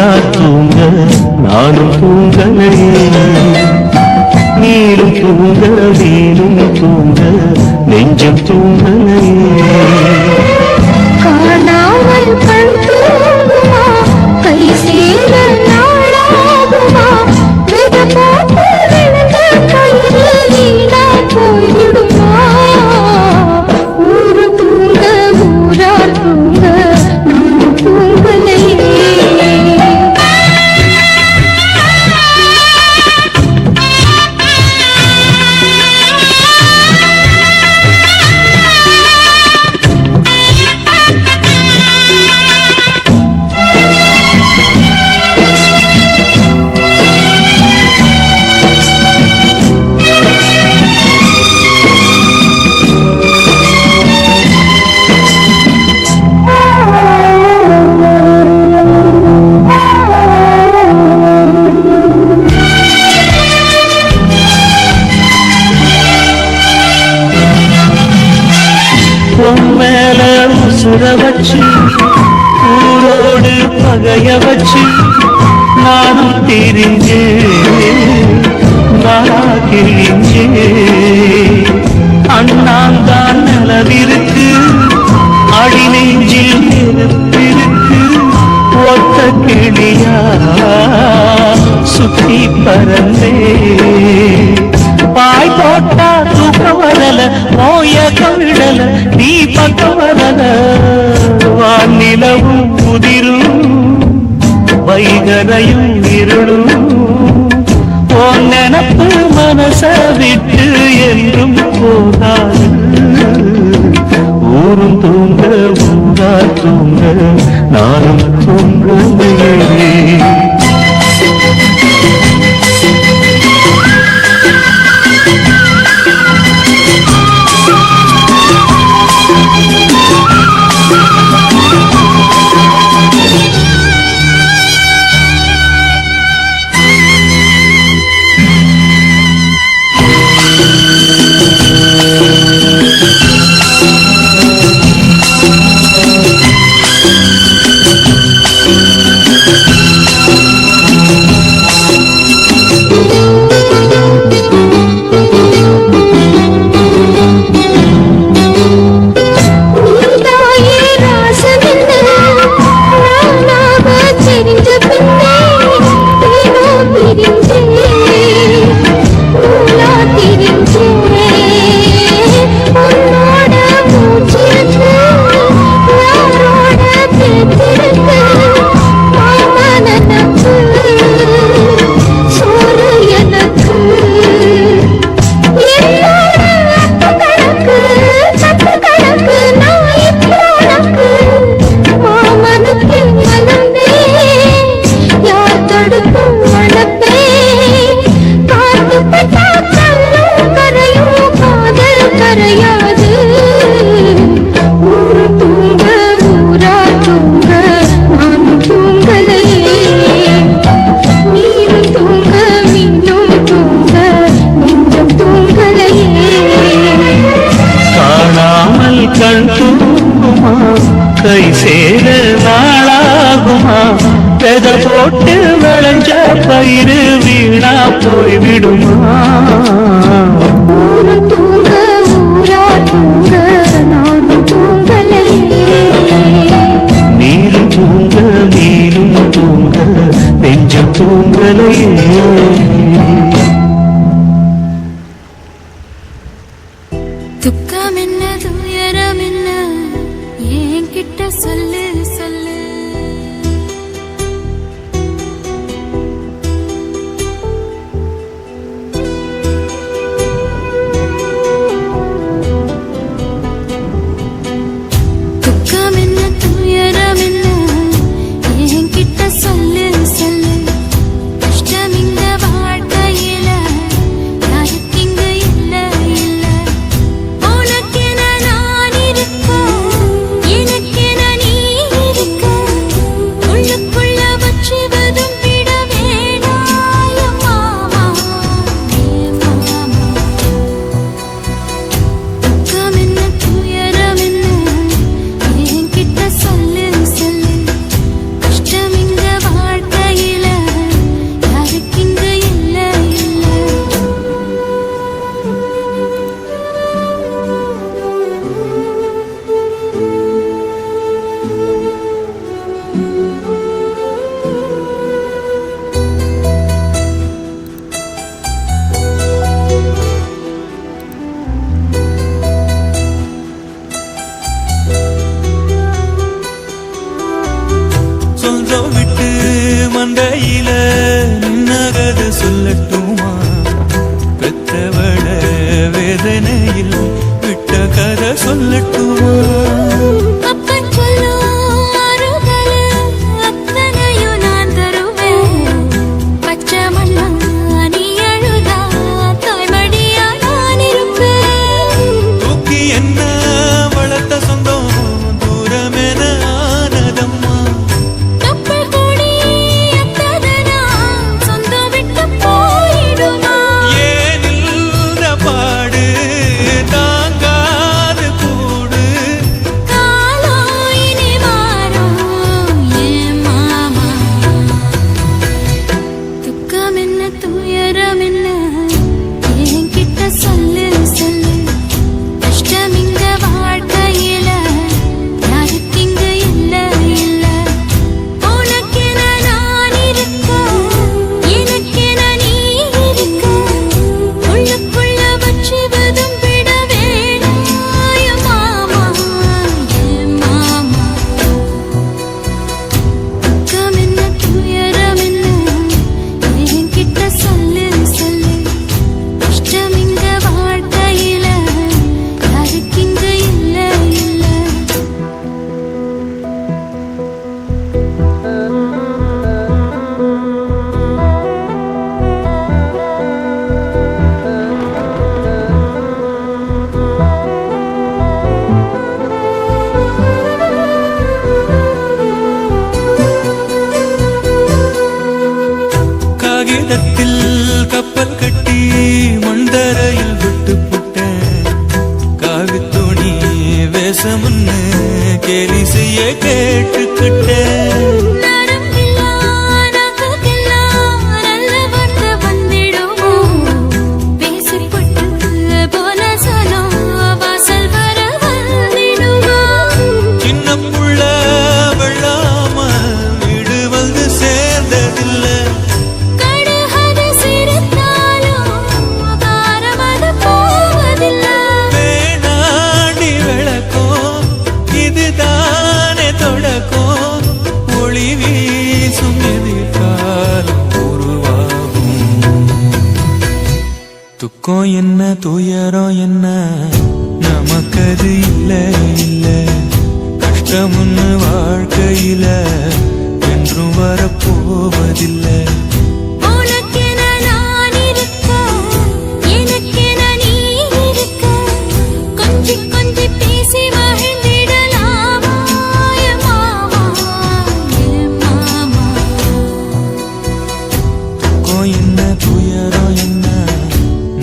ஊரா தூங்க நானும் தூங்கலையே, நீரும் தூங்க வீரும் தூங்க நெஞ்சம் தூங்கலையே. காணாமல் கண் தூங்குமா, கை சேர நாளாகுமா, வித போட்டு விழுந்த கையில் வீணா போய்விடுமா. ஊரு தூங்க ஊரார் தூங்க நான் தூங்கலையே. மேல உசுர வச்சு ஊரோடு பகைய வச்சு நானும் தெரிஞ்சே நானா கிழிஞ்சே. அண்ணாந்தான் நிலவிருக்கு அடி நெஞ்சில் நெருப்பிருக்கு, ஒத்த கிளியா சுத்தி பறந்தே. பாய் போட்டா தூக்க வரல, மோய கவிழல, நீ பக்க வரல. வானிலவும் முதிரும் வைகரையும் இருளும், உன் நினப்பு மனச விட்டு என்றும் போகாது. ஊரும் தூங்க ஊரா தூங்க நானும் தூங்கலையே. கை சேர நாளாகுமா, பெத போட்டு விளைஞ்ச பயிறு வீணா போய்விடுமா. தூங்க ஊரா தூங்க நானும் தூங்கலையே. நீரும் தூங்க நீரும் தூங்க நெஞ்சம் தூங்கலையே. துக்கம் என்ன துயரம் என்ன என்கிட்ட சொல்லு சொல்லு. துக்கம் என்ன துயரம் என்ன என்கிட்ட சொல்லு சொல்லு. கஷ்டம் இந்த வாழ்க்கையில யாருக்கு இங்க இல்ல இல்ல. உனக்கென நான் இருக்க, எனக்கென நீ வேதனையில் விட்ட கதை சொல்லட்டுமா அப்பன் சொல்லும் ஆறுதலு அத்தனையும் நான் தருவேன். பச்சை மண்ணா நீ அழுதா தாய்மடியா நான் இருப்பேன். தூக்கி என்ன வளர்த்த சொந்தம் தூரமென ஆனதம்மா கப்பல் கூடி எத்ததனா சொந்தம் விட்டு போயிடுமா? ஏன் இந்த பாடு தாங்காது கூடு காலம் இனி மாறும் என் மாமா. துக்கம் என்ன துயரம் என்ன என்கிட்ட சொல்லு சொல்லு. கஷ்டம் இங்க வாழ்க்கையில யாருக்கு இங்க இல்ல இல்ல. உனக்கென நான் இருக்க எனக்கென நீ இருக்க. உள்ளுக்குள்ள வச்சு விட வேணாய மாமா என் மாமா. துக்கம் என்ன துயரம் என்ன என்கிட்ட சொல்லு சொல்லு. கஷ்டம் இங்க வாழ்க்கையில யாருக்கு இங்க இல்ல இல்ல. காகிதத்தில் கப்பல் கட்டி மண்டரையில் விட்டு புட்டேன் காவித்துணி வேஷமுன்னு கேலி செய்ய கேட்டுக்கிட்டேன் நரம்பில்லா நாக்குக்கெல்லாம் நல்ல வார்த்தை வந்திடுமோ? பேசிப்பட்டு போன சனம் வாசல் வர வந்திடுமோ? சின்ன புள்ள வெள்ளாம வீடு வந்து சேர்ந்ததில்லை கடுகது சிரித்தாலும் காரமது போவதில்லை. வேணாண்டி விளக்கும் இதுதானே தொடக்கம் ஒளி வீசும் எதிர்காலம் உருவாகும் துக்கம் என்ன துயரம் என்ன நமக்கது இல்ல இல்ல கஷ்டம்னு வாழ்க்கையில என்றும் வரப்போவதில்லை உனக்கென நான் இருக்க எனக்கென நீ இருக்க. கொஞ்சி கொஞ்சி பேசி மகிழ்ந்திடலாமா என் மாமா என் மாமா. துக்கம் என்ன துயரம் என்ன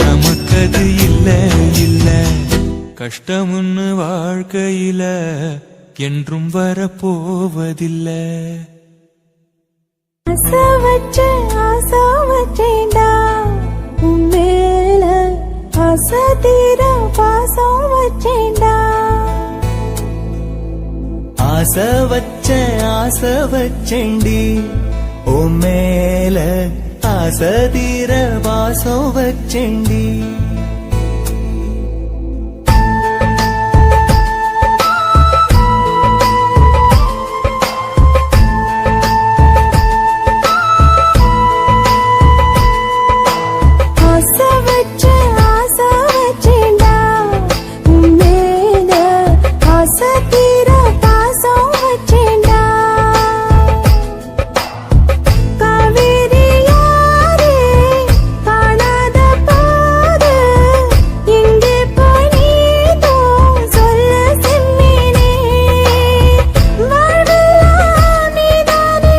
நமக்கது இல்ல இல்ல கஷ்டம்னு வாழ்க்கையில என்றும் வரப்போவதில்லை ஆசை வச்சேன்டா உன் மேல ஆசை தீர பாசம் வச்சேன்டா. ஆசை வச்சேண்டி ஓ மேல ஆசை தீர வாசம் வச்சேண்டி ஆசை வச்சேன்டா உன் மேல ஆசை தீர பாசம் வச்சேன்டா. காவேரி யாரே காணாத பாரு எங்கே போய் நீதோ சொல்ல செம்மீனே. வாழ்வெல்லாம் நீதானே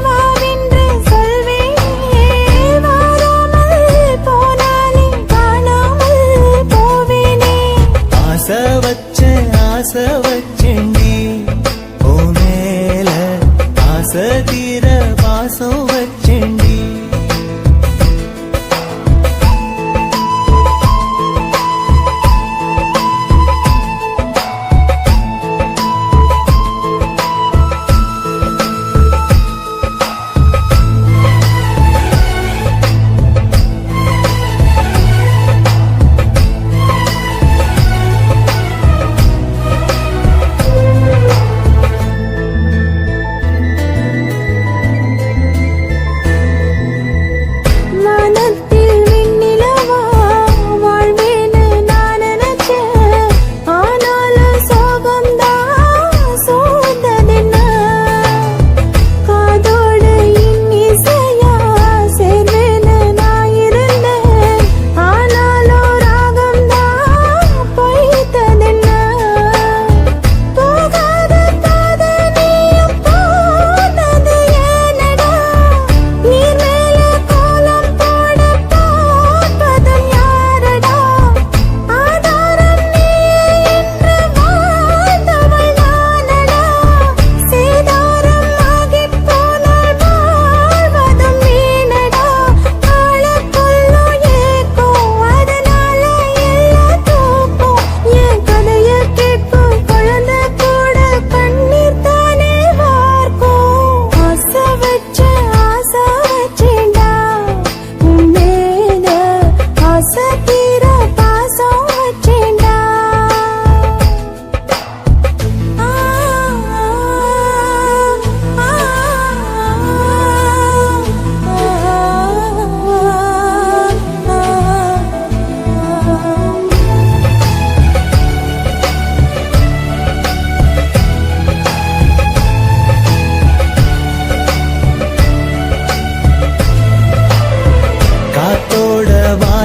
வாவென்று சொல்வேனே. வாராமல் போனாலே காணாமல் போவேனே. ஆசை வச்சேண்டி ஓ மேல ஆசை தீர வாசம் வச்சேண்டி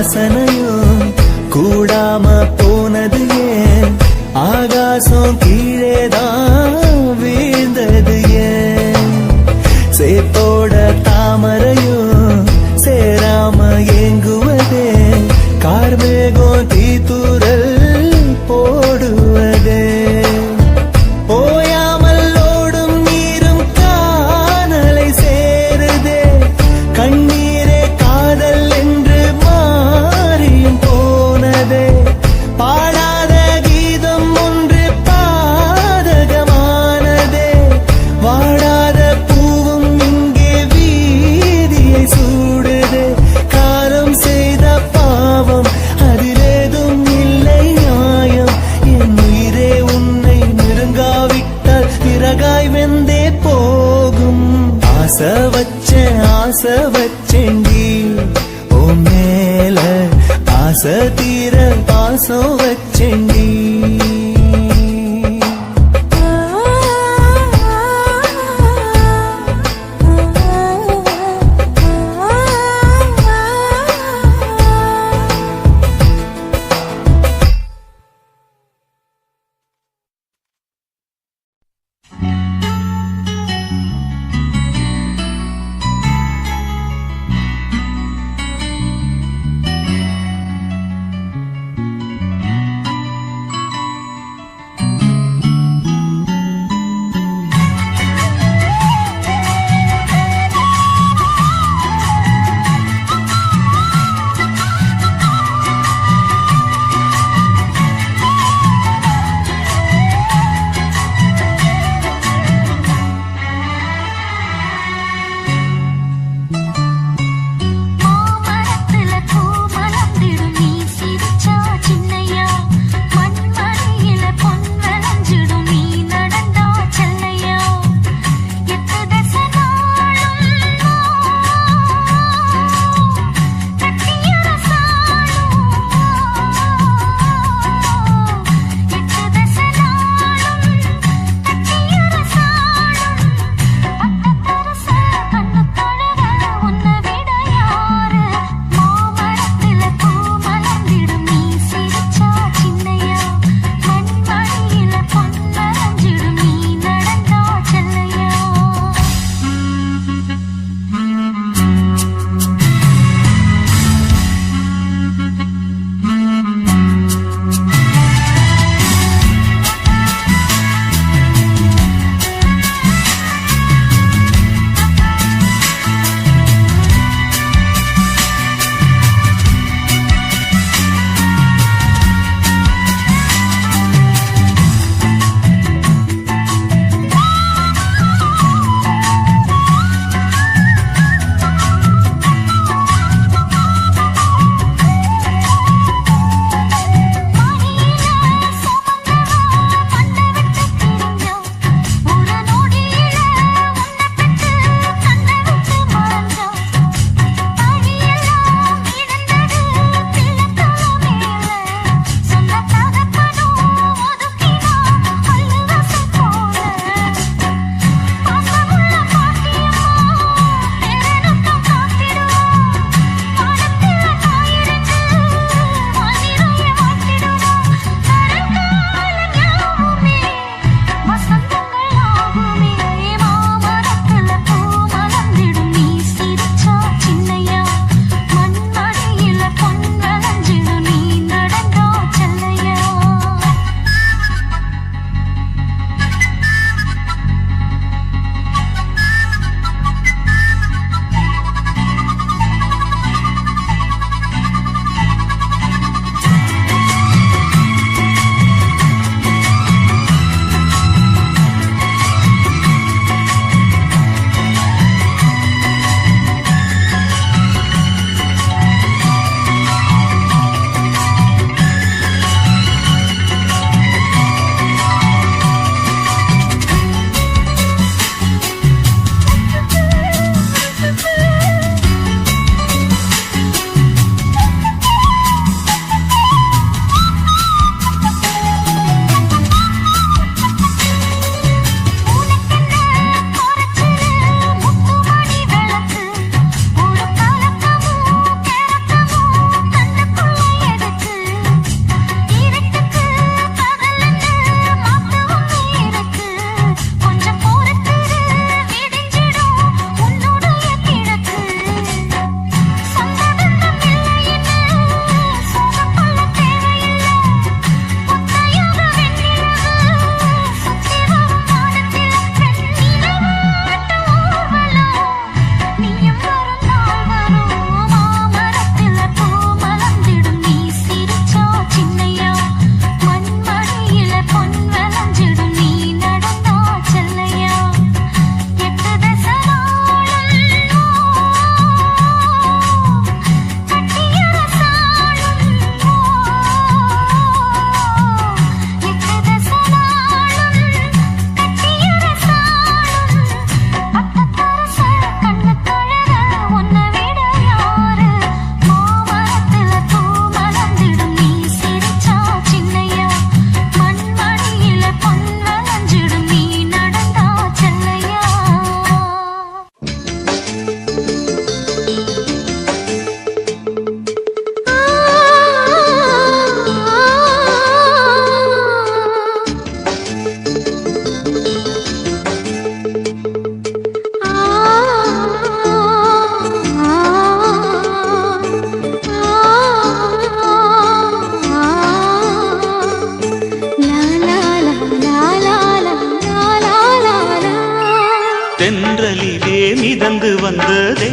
வாசனையும் கூடாம போனது ஏன் ஆகாசம் கீழேதான் வீழ்ந்தது ஏன் சேத்தோட தாமரையும் சேராம ஏங்குவதே கார்மேகம் தீத்துரல் போடுவதே ஓயாமல் ஓடும் நீரும் காணலை சேருதே கண்ணீரே காதல் என்று மாறியும் போனதே பாடாத கீதம் ஒன்று பாதக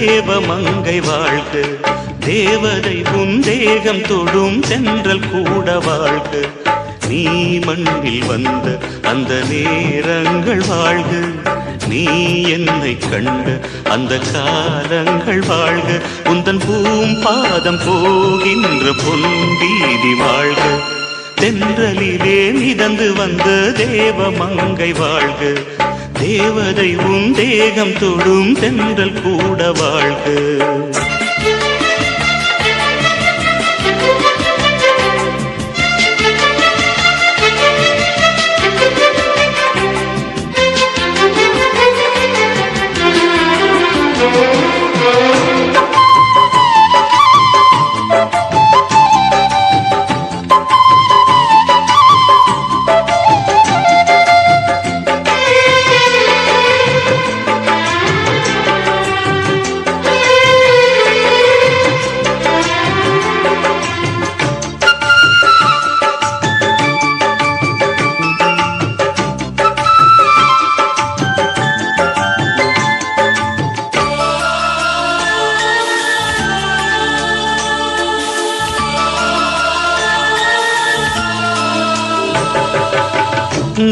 தேவ மங்கை வாழ்க, தேவதை உன் தேகம் தொடும் தென்றல் கூட வாழ்க. நீ மண்ணில் வந்த அந்த நேரங்கள் வாழ்க, நீ என்னை கண்ட அந்த காலங்கள் வாழ்க. உந்தன் பூம்பாதம் போகின்ற பொன்வீதி வாழ்க, தென்றலிலே மிதந்து வந்த தேவ மங்கை வாழ்க, தேவதை உன் தேகம் தொடும் தென்றல் கூட வாழ்க.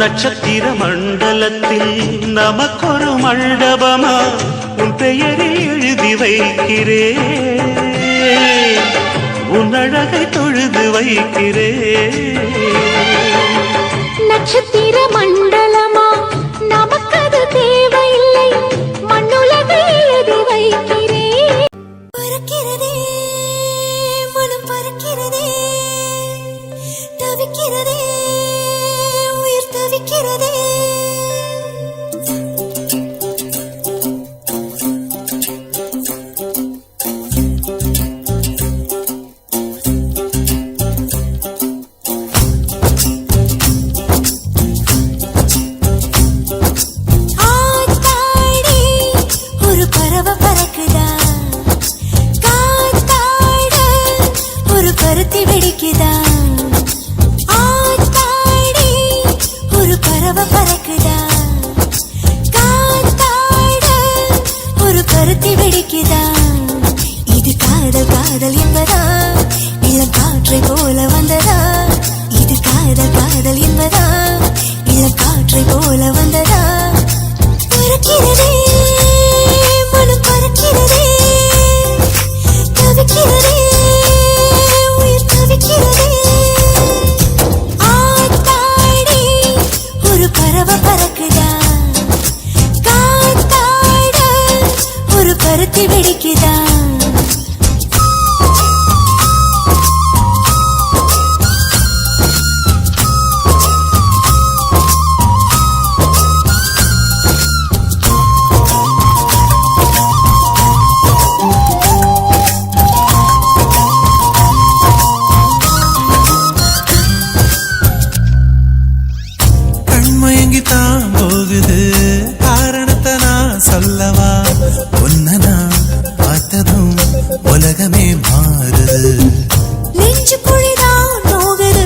நட்சத்திர மண்டலத்தில் நமக்கொரு மண்டபமா உன் பெயரை எழுதி வைக்கிறேன், உன் அழகை தொழுது வைக்கிறேன். நட்சத்திர மண்டலமா நமக்கது தேவையில்லை, மண்ணுலகை எழுதி வைக்கிறேன். பறக்கிறதே மனம் பறக்கிறதே, தவிக்கிறதே உயிர் தவிக்கிறதே. இது காதல் காதல் என்பதா, இளம் காற்றை போல வந்ததா? இது காதல் காதல் என்பதா, இளம் காற்றை போல வந்ததா? பறக்கிறதே மனம் பறக்கிறதே, தவிக்கிறதே உயிர் தவிக்கிறதே. ஆத்தாடி ஒரு பறவை பறக்குதா, காத்தாட ஒரு பருத்தி வெடிக்குதா? கண்மயங்கித்தான் போகுது, காரணத்தை நான் சொல்லவா? உன்னை நான் பார்த்ததும் உலகமே மாறுது. நெஞ்சு குழிதான் நோகுது,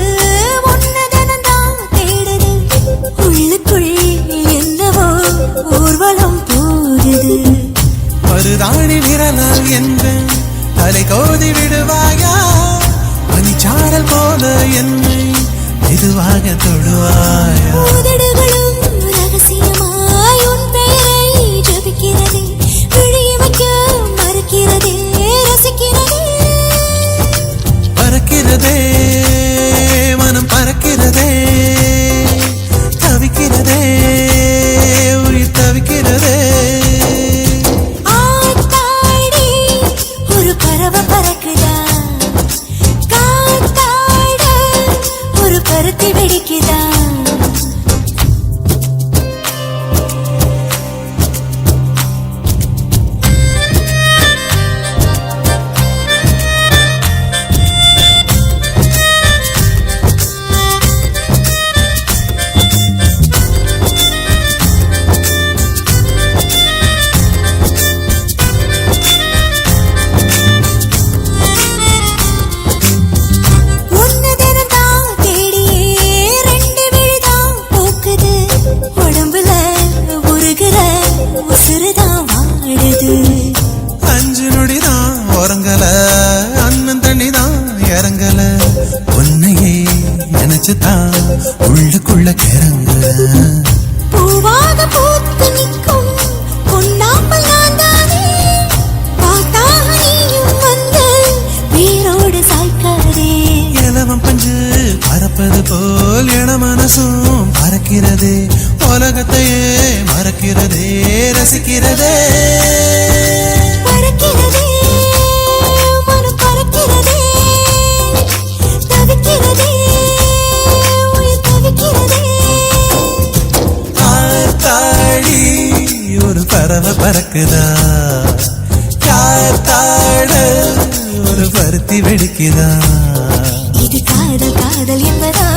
ஒன்னதனதான் தேடுது, உள்ளுக்குள் என்னவோ ஊர்வலம் போகுது. ஒரு ராணி விரலால் என்று தலை கோதி விடுவாயா? பனிச்சாரல் போல என்னை மெதுவாக தொடுவாயா? உதடுகளும் ரகசியமாய் உன் பெயரை ஜபிக்கிறதே, விழிய வைக்க மறுக்கிறதே, ரசிக்கிறதே. பறக்கிறதே மனம் பறக்கிறதே, தவிக்கிறதே உயிர் தவிக்கிறதே. ஆத்தாடி ஒரு பறவை பறக்குதா, காத்தாட ஒரு பருத்தி வெடிக்குதா? உள்ளுக்குள்ள கிறங்குறேன். பூவாக பூத்து நிற்கும் பொன்னாம்பல் நான் தானே, பார்த்தாக நீயும் வந்து வேரோடு சாய்க்காதே. இலவம் பஞ்சு பறப்பது போல் என மனசும் பறக்கிறதே, உலகத்தையே மறக்கிறதே, ரசிக்கிறதே. பறக்கிறதே மனம் பறக்கிறதே, தவிக்கிறதே உயிர் தவிக்கிறதே. ஆத்தாடி ஒரு பறவை பறக்குதா, காத்தாட ஒரு பருத்தி வெடிக்குதா. இது காதல் காதல் என்பதா,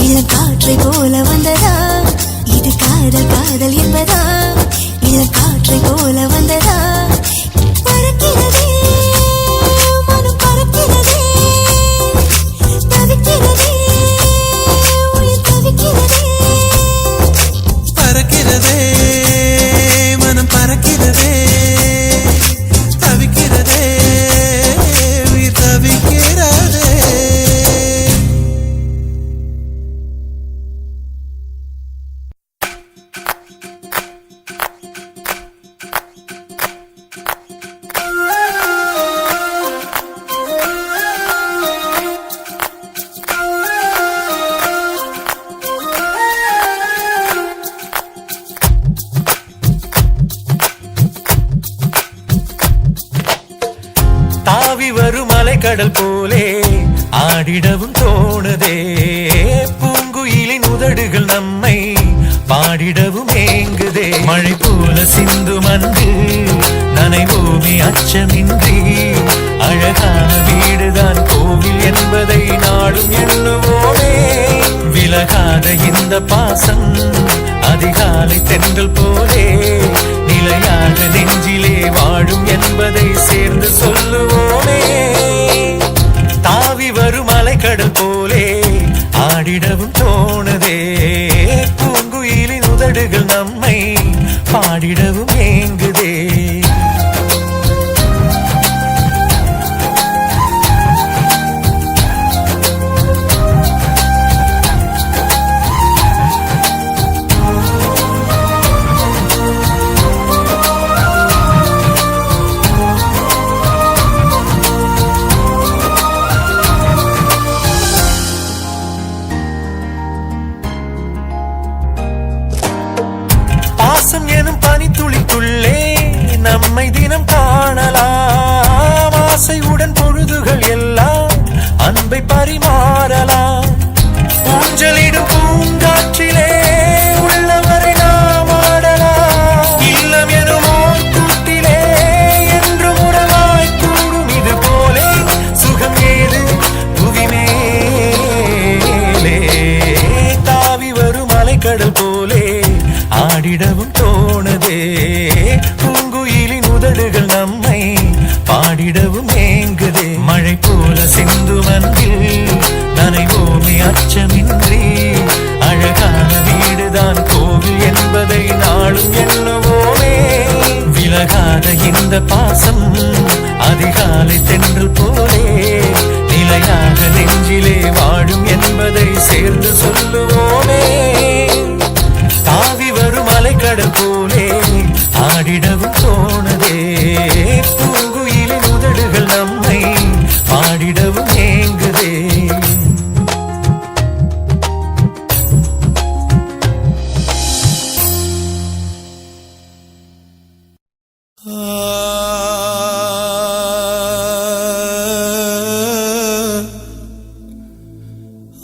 இளம் காற்றை போல வந்ததா. இது காதல் காதல் என்பதா, இளம் காற்றை போல வந்ததா. பறக்கிறதே மனம் பறக்கிறதே, தவிக்கிறதே உயிர் தவிக்கிறதே. பறக்கிறதே மனம் பறக்கிறதே, தவிக்கிறதே உயிர் தவிக்கிறதே. தாவி வரும் அலைக்கடல் போலே ஆடிடவும் தோணுதே, பூங்குயிலின் உதடுகள் நம்மை பாடிடவும் ஏங்குதே. மழை போல சிந்தும் அன்று நனைவோமே அச்சமின்றி, அழகான வீடுதான் கோவில் என்பதை நாடும் எண்ணுவோமே. விலகாத இந்த பாசம் அதிகாலை தென்றல் போலே, நிலையாக நெஞ்சிலே வாழும் என்பதை சேர்ந்து சொல்லுவோமே. தாவி வரும் அலைக்கடல் போலே ஆடிடவும் தோணுதே, பூங்குயிலின் உதடுகள் நம்மை பாடிடவும் ஏங்குதே. பாசம் எனும் பனித்துளிக்குள்ளே நம்மை தினம் காணலாம், ஆசையுடன் பொழுதுகள் எல்லாம் அன்பை பரிமாறலாம். ஊஞ்சலிடும் பூங்காற்றிலே உள்ளவரை நாம் ஆடலாம், இல்லம் எனும் ஓர் கூட்டிலே என்றும் உறவாய் கூடும். இது போலே சுகம் ஏது புவிமேலே, தாவி வரும் அலைக்கடல் போலே ஆடிடவும் தோணுதே, பூங்குயிலின் உதடுகள் நம்மை பாடிடவும் ஏங்குதே. மழை போல சிந்தும் அன்பில் நனைவோமே அச்சமின்றி, அழகான வீடுதான் கோவில் என்பதை நாளும் எண்ணுவோமே. விலகாத இந்த பாசம் அதிகாலை தென்றல் போலே, நிலையாக நெஞ்சிலே வாழும் என்பதை சேர்ந்து சொல்லுவோமே. தாவி வரும் அலைக்கடல் போலே ஆடிடவும் தோணுதே, பூங்குயிலின் உதடுகள் நம்மை பாடிடவும் ஏங்குதே.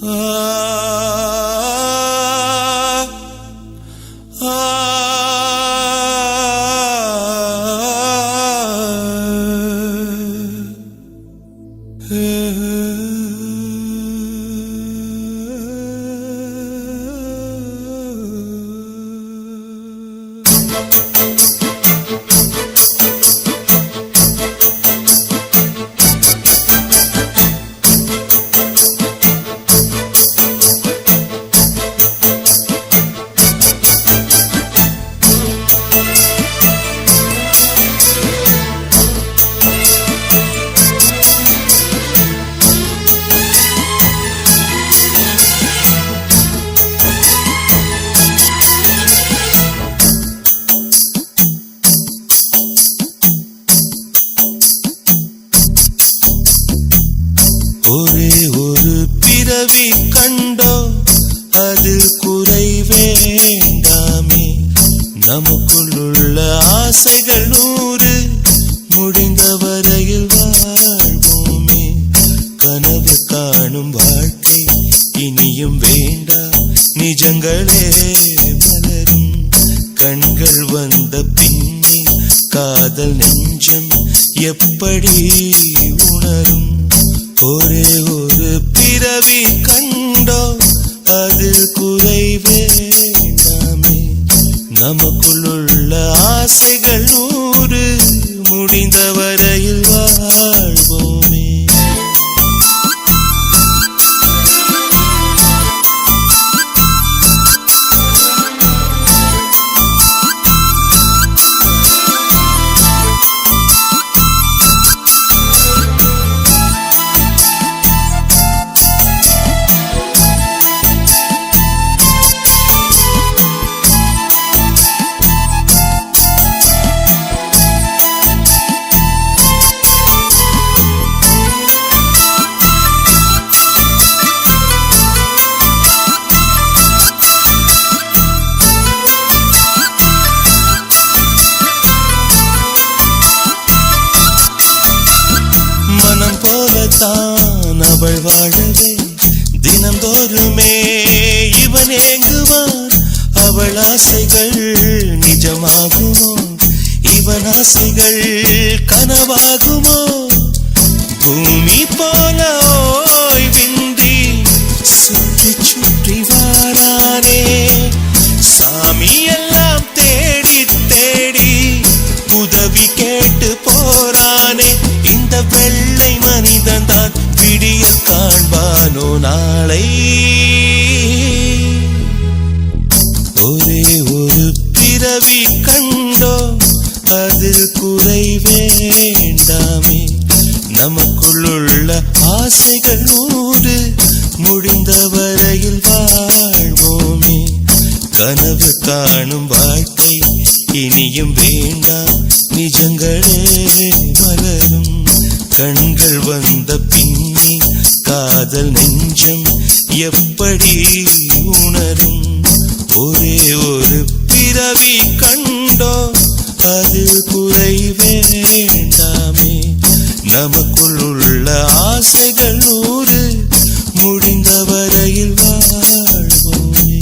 ஆ குறை வேண்டாமே. நமக்குள்ள ஆசைகள் 100 முடிந்த வரையில் வாழ்வோமே. கனவு காணும் வாழ்க்கை இனியும் வேண்டாம், நிஜங்களே மலரும். கண்கள் வந்த பின்னே காதல் நெஞ்சம் எப்படி உணரும்? ஒரே ஒரு பிறவி கண்டோம், அதில் குறை வேண்டாமே. நமக்குள்ள ஆசைகள் 100 முடிந்த வரையில் வாழ்வோமே. தான் அவள் வாழவே தினந்தோறுமே இவன் ஏங்குவான். அவள் ஆசைகள் நிஜமாகுமோ? இவன் ஆசைகள் கனவாகுமோ? பூமி போல ஓய்வின்றி சுற்றி சுற்றி வாரானே. சாமி எல்லாம் தேடி தேடி உதவி கேட்டு போறானே. இந்த வெள்ளை மனிதன் தான் விடிய காண்பானோ நாளை? ஒரே ஒரு பிறவி கண்டோ, அதில் குறை வேண்டாமே. நமக்குள்ள ஆசைகள் 100 முடிந்த வரையில் வாழ்வோமே. கனவு காணும் வாழ்க்கை இனியும் வேண்டாம், நிஜங்களே மலரும். கண்கள் வந்த பின்னே காதல் நெஞ்சம் எப்படி உணரும்? ஒரே ஒரு பிறவி கண்டோ, அதில் குறை வேண்டாமே. நமக்குள்ள ஆசைகள் 100 முடிந்த வரையில் வாழ்வோமே.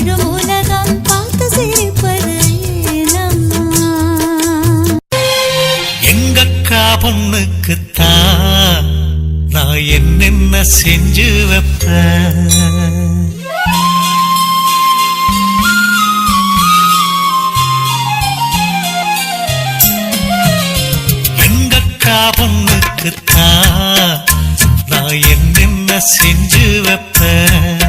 முழு உலகம் பார்த்து சிரிப்பது ஏனம்மா? எங்கக்கா பொண்ணுக்குத்தான் நான் என்னென்ன செஞ்சு வைப்பேன். எங்கக்கா பொண்ணுக்குத்தான் நான் என்னென்ன செஞ்சு வைப்பேன்.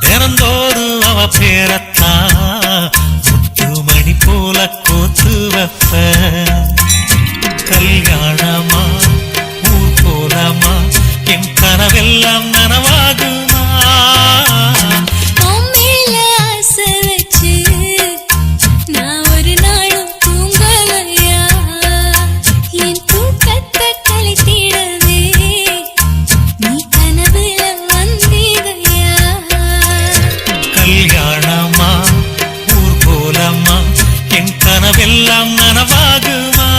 தினந்தோறும் அவ பேரத்தான் முத்துமணி போல கோத்து வைப்பேன். கல்யாணமா ஊர் போலமா என் கனவெல்லாம் நனவாகுமா? உன் மேல ஆசை வச்சு நான் ஒரு நாளும் தூங்கலையா? என் தூக்கத்தை கலைத்திடவே நீ கனவுல வந்தீதையா? கல்யாணமா ஊர் போலமா என் கனவெல்லாம் நனவாகுமா?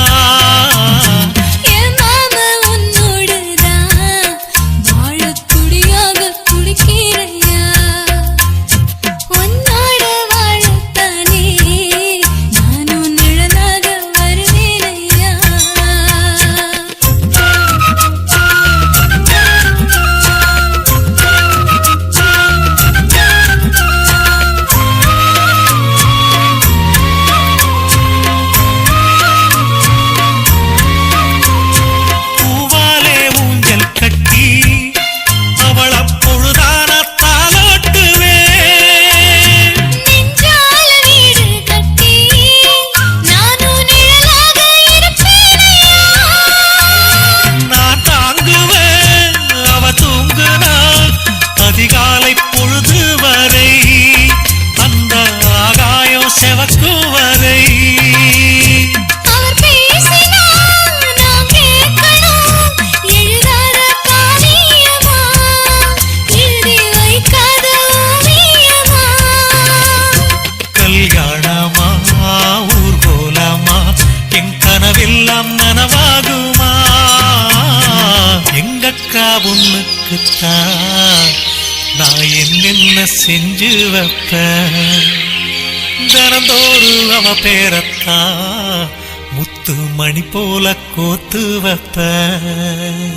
என் மாமா உன்னோடுதான் வாழத் துடியாக துடிக்கிறையா? உன்னோட வாழத்தானே நானும் நிழலாக வருவேனையா? பூவாலே ஊஞ்சல் கட்டி அவள பொழுதான தாலாட்டுவேன். நெஞ்சால வீடு கட்டி நானும் நிழலாக இருப்பேனையா? நான் தாங்குவேன் அவ தூங்குனா அதிகாலை பொழுது வரை அந்த ஆகாயம் செவக்கும் வரை. அவர் பேசினா நான் கேட்கணும். எழுதாத காவியமா? எழுதி வைக்காத ஓவியமா? கல்யாணமா ஊர் போலமா என் கனவெல்லாம் நனவாகுமா? எங்கக்கா பொண்ணுக்குத்தான் நான் என்னென்ன செஞ்சு வைப்பேன். தினந்தோறும் அவ பேரத்தான் முத்து மணி போல கோத்து வைப்பேன்.